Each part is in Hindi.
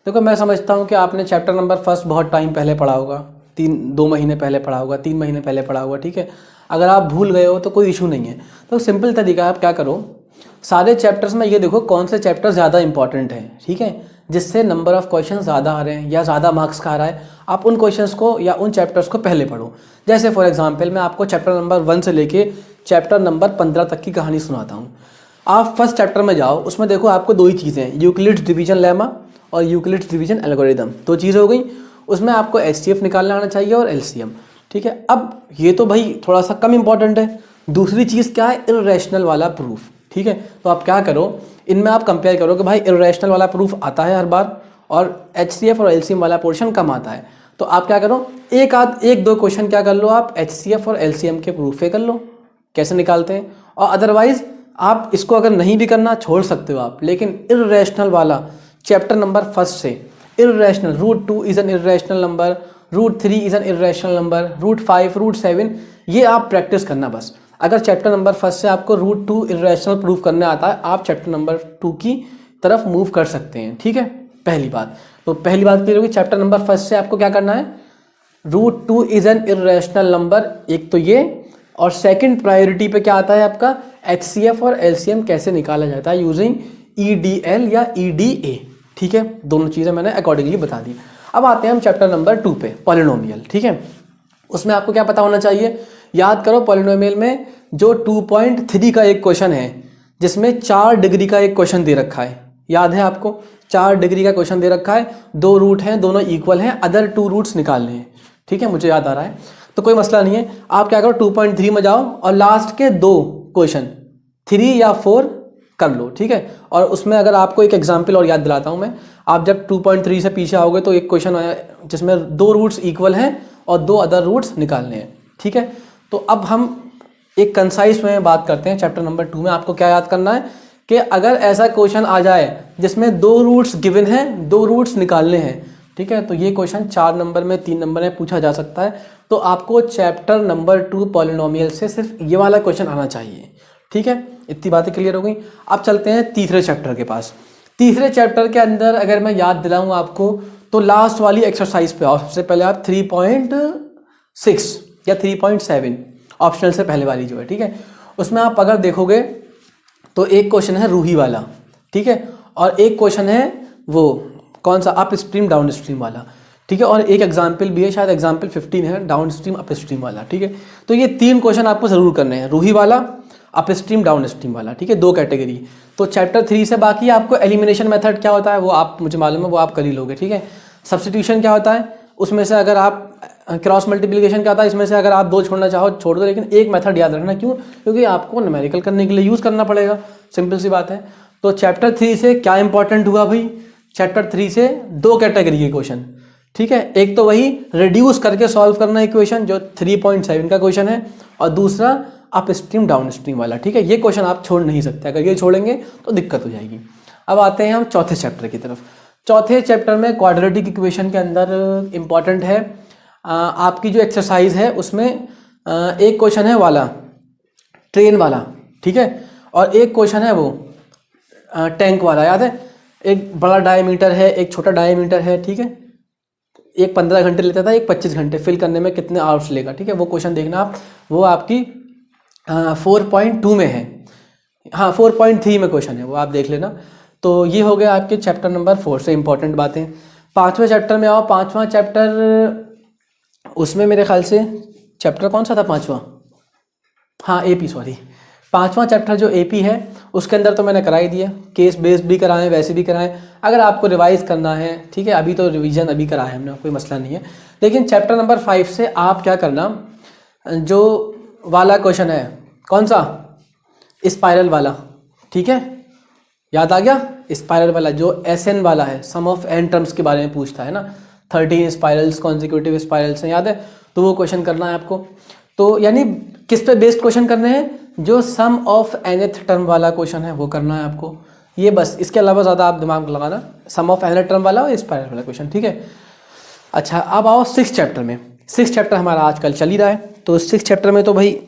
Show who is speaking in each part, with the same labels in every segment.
Speaker 1: देखो मैं समझता हूँ कि आपने चैप्टर नंबर फर्स्ट बहुत टाइम पहले पढ़ा होगा, 2 महीने पहले पढ़ा होगा, 3 महीने पहले पढ़ा होगा, ठीक है। अगर आप भूल गए हो तो कोई इशू नहीं है। तो सिंपल तरीका है, आप क्या करो, सारे चैप्टर्स में ये देखो कौन से चैप्टर ज़्यादा इंपॉर्टेंट है, ठीक है, जिससे नंबर ऑफ़ क्वेश्चन ज़्यादा आ रहे हैं या ज़्यादा मार्क्स का आ रहा है, आप उन क्वेश्चंस को या उन चैप्टर्स को पहले पढ़ो। जैसे फॉर एग्जांपल मैं आपको चैप्टर नंबर 1 से लेके चैप्टर नंबर 15 तक की कहानी सुनाता हूँ। आप फर्स्ट चैप्टर में जाओ, उसमें देखो आपको 2 ही चीज़ें हैं, यूक्लिड्स डिवीजन लेमा और यूक्लिड्स डिवीजन एल्गोरिदम, 2 चीज़ें हो गई। उसमें आपको एचसीएफ निकालना आना चाहिए और एलसीएम, ठीक है। अब ये तो भाई थोड़ा सा कम इंपॉर्टेंट है। दूसरी चीज़ क्या है, इर्रेशनल वाला प्रूफ, ठीक है। तो आप क्या करो, इनमें आप कंपेयर करो कि भाई इर्रेशनल वाला प्रूफ आता है हर बार और एचसीएफ और एलसीएम वाला पोर्शन कम आता है। तो आप क्या करो, एक दो क्वेश्चन क्या कर लो, आप एचसीएफ और एलसीएम के प्रूफ पे कर लो, कैसे निकालते हैं। और अदरवाइज आप इसको अगर नहीं भी करना छोड़ सकते हो आप, लेकिन इर्रेशनल वाला चैप्टर नंबर फर्स्ट से, irrational √2 is an irrational number, √3 is an irrational number, √5 √7, ये आप प्रैक्टिस करना बस। अगर चैप्टर नंबर फर्स्ट से आपको √2 इर्रेशनल प्रूफ करने आता है, आप चैप्टर नंबर 2 की तरफ मूव कर सकते हैं, ठीक है। पहली बात तो पहली बात क्लियर होगी, चैप्टर नंबर फर्स्ट से आपको क्या करना है, √2 इज एन इर्रेशनल नंबर, एक तो ये, और सेकंड प्रायोरिटी पे क्या आता है आपका, एचसीएफ और एलसीएम कैसे निकाला जाता है यूजिंग ईडीएल या ईडीए, ठीक है। दोनों चीज़ें मैंने अकॉर्डिंगली बता दी। अब आते हैं हम चैप्टर नंबर 2 पे, पॉलिनोमियल, ठीक है। उसमें आपको क्या पता होना चाहिए, याद करो पॉलिनोमियल में जो 2.3 का एक क्वेश्चन है, जिसमें 4 डिग्री का एक क्वेश्चन दे रखा है, याद है आपको, 4 डिग्री का क्वेश्चन दे रखा है, 2 रूट हैं, दोनों इक्वल हैं, अदर 2 रूट्स निकालने हैं, ठीक है, मुझे याद आ रहा है, तो कोई मसला नहीं है। आप क्या करो, 2.3 में जाओ और लास्ट के 2 क्वेश्चन 3 या 4 कर लो, ठीक है। और उसमें अगर आपको एक एग्जाम्पल और याद दिलाता हूँ मैं, आप जब 2.3 से पीछे आओगे तो एक क्वेश्चन आया जिसमें 2 रूट्स इक्वल हैं और 2 अदर रूट्स निकालने हैं, ठीक है। तो अब हम एक कंसाइज में बात करते हैं। चैप्टर नंबर 2 में आपको क्या याद करना है कि अगर ऐसा क्वेश्चन आ जाए जिसमें 2 रूट्स गिवन हैं, 2 रूट्स निकालने हैं, ठीक है, तो ये क्वेश्चन 4 नंबर में, 3 नंबर में पूछा जा सकता है। तो आपको चैप्टर नंबर 2 पॉलिनोमियल से सिर्फ ये वाला क्वेश्चन आना चाहिए, ठीक है। इतनी बातें क्लियर हो गई। अब चलते हैं तीसरे चैप्टर के पास। तीसरे चैप्टर के अंदर अगर मैं याद दिलाऊं आपको, तो लास्ट वाली एक्सरसाइज पे आओ। सबसे पहले आप 3.6 या 3.7 ऑप्शनल से पहले वाली जो है, ठीक है, उसमें आप अगर देखोगे तो एक क्वेश्चन है रूही वाला, ठीक है, और एक क्वेश्चन है वो कौन सा, अप स्ट्रीम डाउन स्ट्रीम वाला, ठीक है, और एक एग्जाम्पल भी है, शायद एग्जाम्पल 15 है, डाउन स्ट्रीम अप स्ट्रीम वाला, ठीक है। तो ये 3 क्वेश्चन आपको जरूर करने हैं, रूही वाला, अप स्ट्रीम डाउन स्ट्रीम वाला, ठीक है, 2 कैटेगरी। तो चैप्टर 3 से बाकी आपको एलिमिनेशन मेथड क्या होता है वो आप, मुझे मालूम है, वो आप कर ही लोगे, ठीक है। सब्स्टिट्यूशन क्या होता है, उसमें से अगर आप क्रॉस मल्टीप्लिकेशन क्या होता है, इसमें से अगर आप 2 छोड़ना चाहो छोड़ दो, लेकिन एक मेथड याद रखना, क्यों, क्योंकि आपको न्यूमेरिकल करने के लिए यूज़ करना पड़ेगा, सिंपल सी बात है। तो चैप्टर 3 से क्या इंपॉर्टेंट हुआ भाई, चैप्टर 3 से 2 कैटेगरी के क्वेश्चन, ठीक है, एक तो वही रिड्यूस करके सॉल्व करना इक्वेशन जो 3.7 का क्वेश्चन है, और दूसरा अप स्ट्रीम डाउन स्ट्रीम वाला, ठीक है। ये क्वेश्चन आप छोड़ नहीं सकते, अगर ये छोड़ेंगे तो दिक्कत हो जाएगी। अब आते हैं हम चौथे चैप्टर की तरफ। चौथे चैप्टर में क्वाड्रेटिक इक्वेशन के अंदर इंपॉर्टेंट है आपकी जो एक्सरसाइज है, उसमें एक क्वेश्चन है वाला ट्रेन वाला, ठीक है, और एक क्वेश्चन है वो टैंक वाला, याद है, एक बड़ा डायमीटर है, एक छोटा डायमीटर है, ठीक है, एक 15 घंटे लेता था, एक 25 घंटे, फिल करने में कितने आवर्स लेगा, ठीक है। वो क्वेश्चन देखना आप, वो आपकी 4.2 में है, हाँ 4.3 में क्वेश्चन है, वो आप देख लेना। तो ये हो गया आपके चैप्टर नंबर 4 से इंपॉर्टेंट बातें। 5वें चैप्टर में आओ। 5वां चैप्टर, उसमें मेरे ख्याल से चैप्टर कौन सा था 5वां, हाँ एपी, सॉरी 5वां चैप्टर जो एपी है उसके अंदर तो मैंने करा ही दिया, केस बेस्ड भी कराएं, वैसे भी कराएं, अगर आपको रिवाइज करना है, ठीक है, अभी तो रिवीजन अभी करा है हमने, कोई मसला नहीं है। लेकिन चैप्टर नंबर 5 से आप क्या करना, जो वाला क्वेश्चन है कौन सा, स्पाइरल वाला, ठीक है, याद आ गया, स्पाइरल वाला जो SN वाला है, सम ऑफ n टर्म्स के बारे में पूछता है ना, 13 स्पाइरल्स कॉन्जिक्यूटिव स्पाइरल्स हैं, याद है, तो वो क्वेश्चन करना है आपको। तो यानी किस पे बेस्ड क्वेश्चन करने हैं, जो सम ऑफ nth टर्म वाला क्वेश्चन है वो करना है आपको, ये बस, इसके अलावा ज़्यादा आप दिमाग लगाना, सम ऑफ nth टर्म वाला और स्पाइरल वाला क्वेश्चन, ठीक है। अच्छा, अब आओ 6 चैप्टर में। 6 चैप्टर हमारा आजकल चल ही रहा है, तो 6 चैप्टर में तो भाई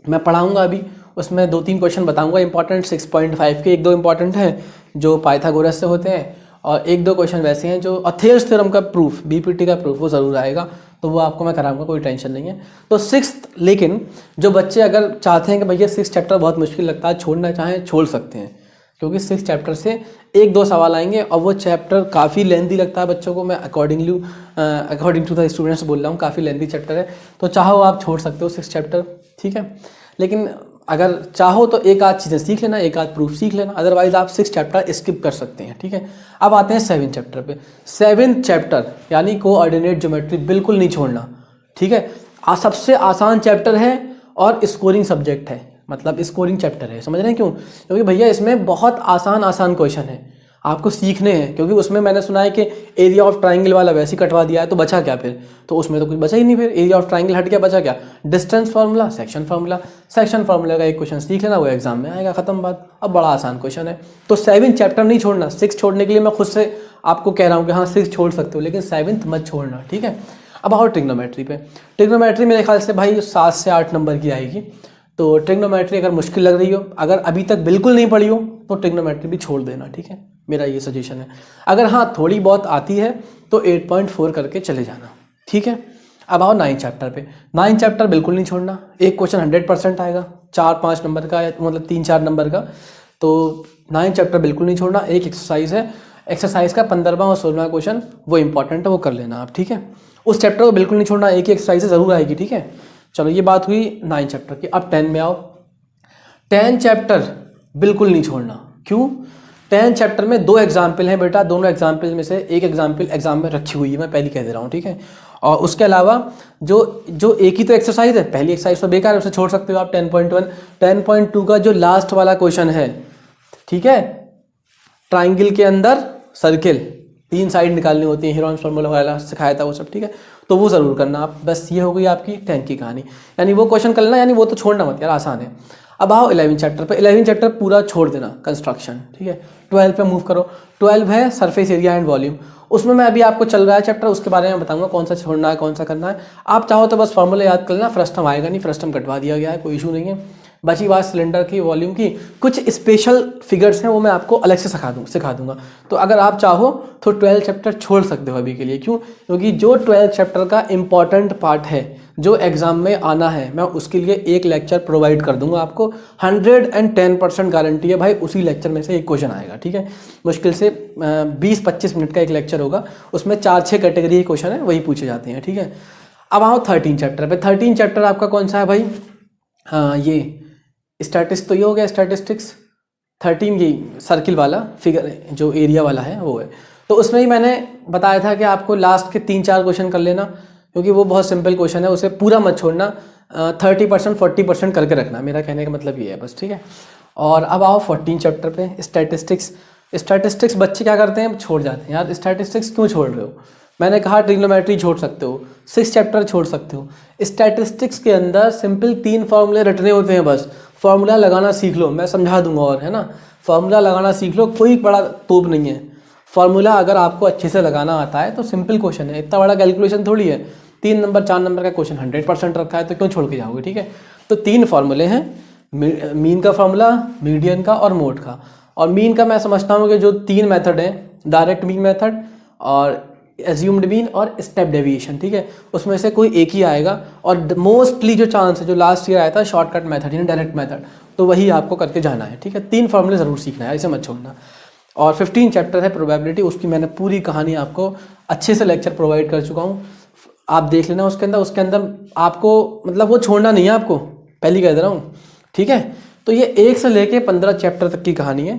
Speaker 1: मैं पढ़ाऊँगा अभी, उसमें 2-3 क्वेश्चन बताऊँगा इंपॉर्टेंट, 6.5 के 1-2 इंपॉर्टेंट हैं जो पाइथागोरस से होते हैं, और एक दो क्वेश्चन वैसे हैं जो अथेल्स थ्योरम का प्रूफ, बीपीटी का प्रूफ वो ज़रूर आएगा, तो वो आपको मैं कराऊंगा, कोई टेंशन नहीं है। तो सिक्स्थ, लेकिन जो बच्चे अगर चाहते हैं कि भैया 6 चैप्टर बहुत मुश्किल लगता है, छोड़ना चाहें छोड़ सकते हैं, क्योंकि 6 चैप्टर से एक दो सवाल आएंगे और वो चैप्टर काफ़ी लेंथी लगता है बच्चों को। मैं अकॉर्डिंग टू द स्टूडेंट्स बोल रहा हूँ, काफ़ी लेंथी चैप्टर है, तो चाहो आप छोड़ सकते हो 6 चैप्टर, ठीक है। लेकिन अगर चाहो तो एक आध चीज़ें सीख लेना, एक आध प्रूफ सीख लेना, अदरवाइज आप 6 चैप्टर स्किप कर सकते हैं, ठीक है। अब आते हैं 7 चैप्टर पे। 7 चैप्टर यानी कोऑर्डिनेट ज्योमेट्री बिल्कुल नहीं छोड़ना, ठीक है। सबसे आसान चैप्टर है और स्कोरिंग सब्जेक्ट है, मतलब स्कोरिंग चैप्टर है, समझ रहे हैं क्यों? क्योंकि भैया इसमें बहुत आसान क्वेश्चन है, आपको सीखने हैं। क्योंकि उसमें मैंने सुना है कि एरिया ऑफ ट्राइंगल वाला वैसे ही कटवा दिया है, तो बचा क्या फिर? तो उसमें तो कुछ बचा ही नहीं, फिर एरिया ऑफ ट्राइंगल हट गया, बचा क्या? डिस्टेंस फार्मूला, सेक्शन फार्मूला का एक क्वेश्चन सीख लेना, वो एग्जाम में आएगा, खत्म बात। अब बड़ा आसान क्वेश्चन है, तो 7 चैप्टर नहीं छोड़ना। 6 छोड़ने के लिए मैं खुद से आपको कह रहा हूँ कि हाँ 6 छोड़ सकते हो, लेकिन 7th मत छोड़ना, ठीक है। अब आओ ट्रिग्नोमेट्री पे। ट्रिग्नोमेट्री मेरे ख्याल से भाई 7 से 8 नंबर की आएगी। तो ट्रिग्नोमेट्री अगर मुश्किल लग रही हो, अगर अभी तक बिल्कुल नहीं पढ़ी हो, तो ट्रिग्नोमेट्री भी छोड़ देना, ठीक है, मेरा ये सजेशन है। अगर हाँ थोड़ी बहुत आती है तो 8.4 करके चले जाना, ठीक है। अब आओ 9 चैप्टर पे। 9 चैप्टर बिल्कुल नहीं छोड़ना। एक क्वेश्चन 100% आएगा, 4-5 नंबर का, मतलब 3-4 नंबर का, तो 9 चैप्टर बिल्कुल नहीं छोड़ना। एक एक्सरसाइज है, एक्सरसाइज का 15वां और 16वां क्वेश्चन वो इंपॉर्टेंट है, वो कर लेना आप, ठीक है। उस चैप्टर को बिल्कुल नहीं छोड़ना, एक ही एक्सरसाइज ज़रूर आएगी, ठीक है। चलो ये बात हुई 9 चैप्टर की। अब 10 में आओ। 10 चैप्टर बिल्कुल नहीं छोड़ना। क्यों? 10 चैप्टर में 2 एग्जाम्पल हैं बेटा, दोनों एग्जाम्पल में से एक एग्जाम्पल एग्जाम में रखी हुई है, मैं पहले कह दे रहा हूँ, ठीक है। और उसके अलावा जो एक ही तो एक्सरसाइज है, पहली एक्सरसाइज तो बेकार है, उसे छोड़ सकते हो आप। 10.1 10.2 का जो लास्ट वाला क्वेश्चन है, ठीक है, ट्राइंगल के अंदर सर्किल, 3 साइड निकालनी होती है, हेरोन्स फार्मूला वाला सिखाया था वो सब, ठीक है, तो वो ज़रूर करना आप। बस ये हो गई आपकी 10 की कहानी, यानी वो क्वेश्चन कर लेना, यानी वो तो छोड़ना मत यार, आसान है। अब आओ 11 चैप्टर पे। 11 चैप्टर पूरा छोड़ देना, कंस्ट्रक्शन, ठीक है। 12 पे मूव करो। 12 है सरफेस एरिया एंड वॉल्यूम। उसमें मैं अभी आपको चल रहा है चैप्टर, उसके बारे में बताऊंगा कौन सा छोड़ना है, कौन सा करना है। आप चाहो तो बस फार्मूला याद कर लेना, फ्रस्टम आएगा नहीं, फ्रस्टम कटवा दिया गया है, कोई इशू नहीं है। बची बात सिलेंडर की, वॉल्यूम की, कुछ स्पेशल फिगर्स हैं, वो मैं आपको अलग से सिखा दूंगा। तो अगर आप चाहो तो 12 चैप्टर छोड़ सकते हो अभी के लिए। क्यों? क्योंकि जो 12 चैप्टर का इंपॉर्टेंट पार्ट है, जो एग्जाम में आना है, मैं उसके लिए एक लेक्चर प्रोवाइड कर दूंगा आपको। 110% गारंटी है भाई, उसी लेक्चर में से एक क्वेश्चन आएगा, ठीक है। मुश्किल से 20-25 मिनट का एक लेक्चर होगा, उसमें 4-6 कैटेगरी के क्वेश्चन है, वही पूछे जाते हैं, ठीक है। अब आओ 13 चैप्टर पे। 13 चैप्टर आपका कौन सा है भाई? हाँ ये स्टैटिस्टिक्स, तो ये हो गया स्टैटिस्टिक्स। 13 ये सर्किल वाला फिगर जो एरिया वाला है वो है। तो उसमें ही मैंने बताया था कि आपको लास्ट के 3-4 क्वेश्चन कर लेना, क्योंकि वो बहुत सिंपल क्वेश्चन है, उसे पूरा मत छोड़ना। 30% 40% करके रखना, मेरा कहने का मतलब ये है बस, ठीक है। और अब आओ 14 चैप्टर पे, स्टैटिस्टिक्स। स्टैटिस्टिक्स बच्चे क्या करते हैं, छोड़ जाते हैं यार। स्टैटिस्टिक्स क्यों छोड़ रहे हो? मैंने कहा ट्रिग्नोमेट्री छोड़ सकते हो, 6 चैप्टर छोड़ सकते हो। स्टैटिस्टिक्स के अंदर सिंपल 3 फार्मूले रटने होते हैं, बस फार्मूला लगाना सीख लो, मैं समझा दूंगा, और है ना, फार्मूला लगाना सीख लो, कोई बड़ा तोप नहीं है। फार्मूला अगर आपको अच्छे से लगाना आता है तो सिंपल क्वेश्चन है, इतना बड़ा कैलकुलेशन थोड़ी है। 3 नंबर 4 नंबर का क्वेश्चन 100% रखा है, तो क्यों छोड़ के जाओगे, ठीक है। तो 3 फार्मूले हैं, मीन का फार्मूला, मीडियन का और मोड का। और मीन का मैं समझता हूँ कि जो 3 मेथड हैं, डायरेक्ट मीन मेथड और एज्यूम्ड मीन और स्टेप डेविएशन, ठीक है, उसमें से कोई एक ही आएगा। और मोस्टली जो चांस है, जो लास्ट ईयर आया था शॉर्टकट मेथड यानी डायरेक्ट मेथड, तो वही आपको करके जाना है, ठीक है। 3 फार्मूले ज़रूर सीखना है, इसे मत छोड़ना। और 15 चैप्टर है प्रोबेबिलिटी, उसकी मैंने पूरी कहानी आपको अच्छे से लेक्चर प्रोवाइड कर चुका हूँ, आप देख लेना। उसके अंदर आपको मतलब वो छोड़ना नहीं है आपको, पहली कह दे रहा हूँ, ठीक है। तो ये 1 से लेके 15 चैप्टर तक की कहानी है।